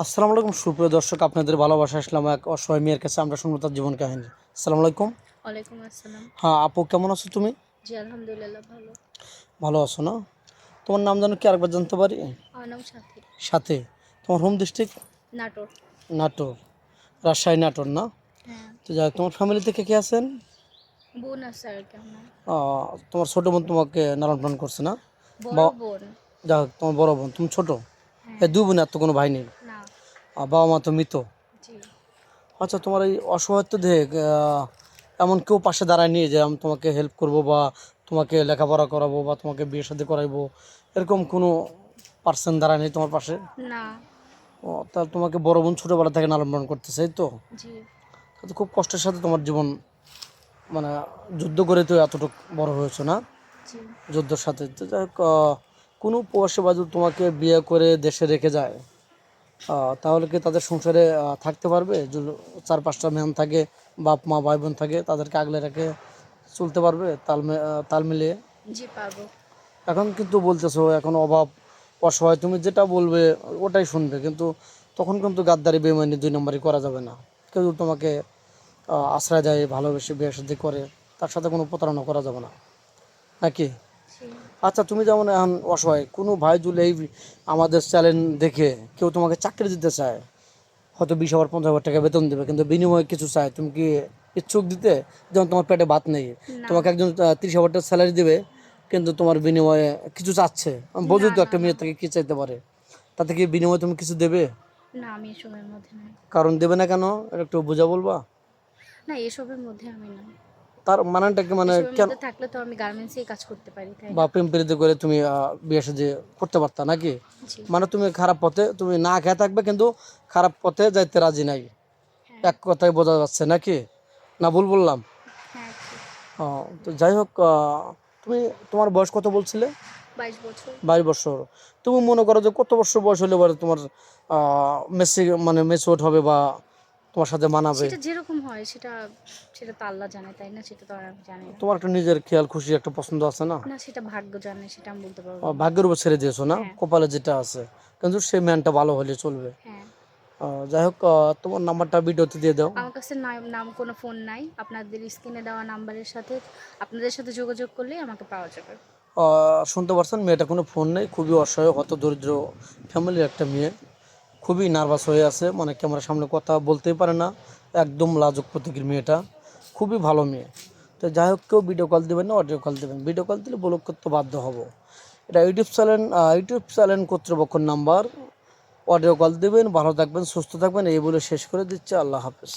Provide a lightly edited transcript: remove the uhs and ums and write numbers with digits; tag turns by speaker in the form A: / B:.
A: আসসালামু আলাইকুম সুপ্রিয় দর্শক, আপনাদের ভালোবাসা আসলাম এক অসহায় মেয়ের কাছে। আমরা শুনবো তার জীবন কাহিনী। আসসালামু আলাইকুম।
B: ওয়ালাইকুম আসসালাম।
A: হ্যাঁ আপু, কেমন আছো তুমি?
B: জি, আলহামদুলিল্লাহ ভালো।
A: ভালো আছো না? তোমার নাম জানো কি, আরেকবার জানতে পারি?
B: আমার নাম সাথী।
A: সাথে। তোমার হোম ডিস্ট্রিক্ট?
B: নাটোর।
A: নাটোর। রাজশাহী নাটোর না?
B: হ্যাঁ।
A: তো যাই হোক, তোমার ফ্যামিলি থেকে কে আছেন?
B: বোন আছে আর কি আমার।
A: তোমার ছোট বোন তোমাকে লালন পালন করছে না? বা
B: বড় বোন।
A: যাই হোক, তোমার বড় বোন, তুমি ছোট। এই
B: হ্যাঁ।
A: দুই বোন, আর তো কোনো ভাই নেই?
B: না।
A: বাবা মা তো মৃত।
B: জি।
A: আচ্ছা, তোমার এই অসহায়ত্ব দেখে এমন কেউ পাশে দাঁড়ায় নিয়ে যে আমি তোমাকে হেল্প করব, বা তোমাকে লেখাপড়া করাবো, বা তোমাকে বিয়ে শাদী করাইবো, এরকম কোনো পার্সন দাঁড়ায় নেই তোমার পাশে?
B: না।
A: তাহলে তোমাকে বড় বোন ছোটোবেলা থেকে লালন পালন করতেছে, এই তো?
B: জি।
A: তো খুব কষ্টের সাথে তোমার জীবন, মানে যুদ্ধ করে তো এতটুকু বড় হয়েছো না?
B: জি।
A: যুদ্ধের সাথে তো যাই হোক, কোনো প্রবাসী বাদু তোমাকে বিয়ে করে দেশে রেখে যায়, তাহলে কি তাদের সংসারে থাকতে পারবে? যদি চার পাঁচটা ম্যান থাকে, বাপ মা ভাই বোন থাকে, তাদেরকে আগলে রেখে চলতে পারবে তাল মিলিয়ে?
B: জি, পারবো।
A: এখন কিন্তু বলতেছো এখন অভাব, অসহায়, তুমি যেটা বলবে ওটাই শুনবে, কিন্তু তখন কিন্তু গাদ্দারি বেইমানি দুই নম্বরই করা যাবে না। কেউ যদি তোমাকে আশ্রয় দেয়, ভালোবেসে বিয়ে শাদী করে, তার সাথে কোনো প্রতারণা করা যাবে না, নাকি?
B: জি।
A: আচ্ছা, তুমি যেমন এখন অসহায়, কোনো ভাই যদি এই আমাদের চ্যানেল দেখে কেউ তোমাকে চাকরি দিতে চায়, হয়তো 20,000 50,000 টাকা বেতন দেবে, কিন্তু বিনিময়ে কিছু চায়, তুমি কি ইচ্ছুক দিতে? যেমন তোমার পেটে ভাত নেই,
B: না।
A: তোমাকে একজন 30,000 টাকা স্যালারি দেবে, কিন্তু তোমার বিনিময়ে কিছু চাচ্ছে। আমি বুঝি
B: না,
A: তো
B: না,
A: একটা
B: না।
A: মেয়ে থেকে কী চাইতে পারে, তাতে কি বিনিময়ে তুমি কিছু দেবে?
B: না, আমি এসবের মধ্যে নাই।
A: কারণ দেবে না কেন, এটা একটু বোঝা বলবা?
B: না, এসবের মধ্যে আমি না।
A: তার মানেটা কি, মানে
B: এসবের
A: কেন?
B: মধ্যে থাকলে তো আমি গার্মেন্টসেই কাজ করতে পারি, তাই
A: বা
B: না?
A: প্রেম প্রীতি করে তুমি বিয়ে শাদী করতে পারতা নাকি?
B: জি।
A: মানে তুমি খারাপ পথে, তুমি না খেয়ে থাকবে, কিন্তু খারাপ পথে যাইতে রাজি নাই,
B: হ্যাঁ।
A: এক কথায় বোঝা যাচ্ছে নাকি? না ভুল বললাম?
B: হ্যাঁ, ঠিক।
A: তো যাই হোক, তুমি, তোমার বয়স কত বলছিলে?
B: 22 বছর।
A: 22 বছর। তুমি মনে করো যে কত বছর বয়স হলে পরে তোমার মানে মেচুয়ার্ড হবে, বা তোমার সাথে মানাবে?
B: সেটা যেরকম হয় সেটা সেটা তো আল্লাহ জানে, তাই না? সেটা তো আর আমি জানি না।
A: তোমার একটা নিজের খেয়াল খুশি একটা পছন্দ আছে না?
B: না, সেটা ভাগ্য জানে, সেটা আমি বলতে পারবো না।
A: ভাগ্যের উপর ছেড়ে দিয়েছো না,
B: হ্যাঁ।
A: কপালে যেটা আছে, কিন্তু সেই ম্যানটা ভালো হলে চলবে।
B: হ্যাঁ।
A: যাই হোক, তোমার নাম্বারটা ভিডিওতে দিয়ে দাও।
B: আমার কাছে নাম নাম কোনো ফোন নাই। আপনাদের স্ক্রিনে দেওয়া নাম্বারের সাথে আপনাদের সাথে যোগাযোগ করলেই আমাকে পাওয়া যাবে।
A: শুনতে পারছেন, মেয়েটা কোনো ফোন নেই, খুবই অসহায়, হত দরিদ্র ফ্যামিলির একটা মেয়ে, খুবই নার্ভাস হয়ে আছে, মানে ক্যামেরার সামনে কথা বলতেই পারে না, একদম লাজুক প্রকৃতির মেয়েটা, খুবই ভালো মেয়ে। তো যাই হোক, কেউ ভিডিও কল দেবেন না, অডিও কল দেবেন। ভিডিও কল দিলে ব্লক করতে বাধ্য হব। এটা ইউটিউব চ্যানেল কর্তৃপক্ষের নাম্বার। অডিও কল দেবেন, ভালো থাকবেন, সুস্থ থাকবেন, এই বলে শেষ করে দিচ্ছে। আল্লাহ হাফেজ।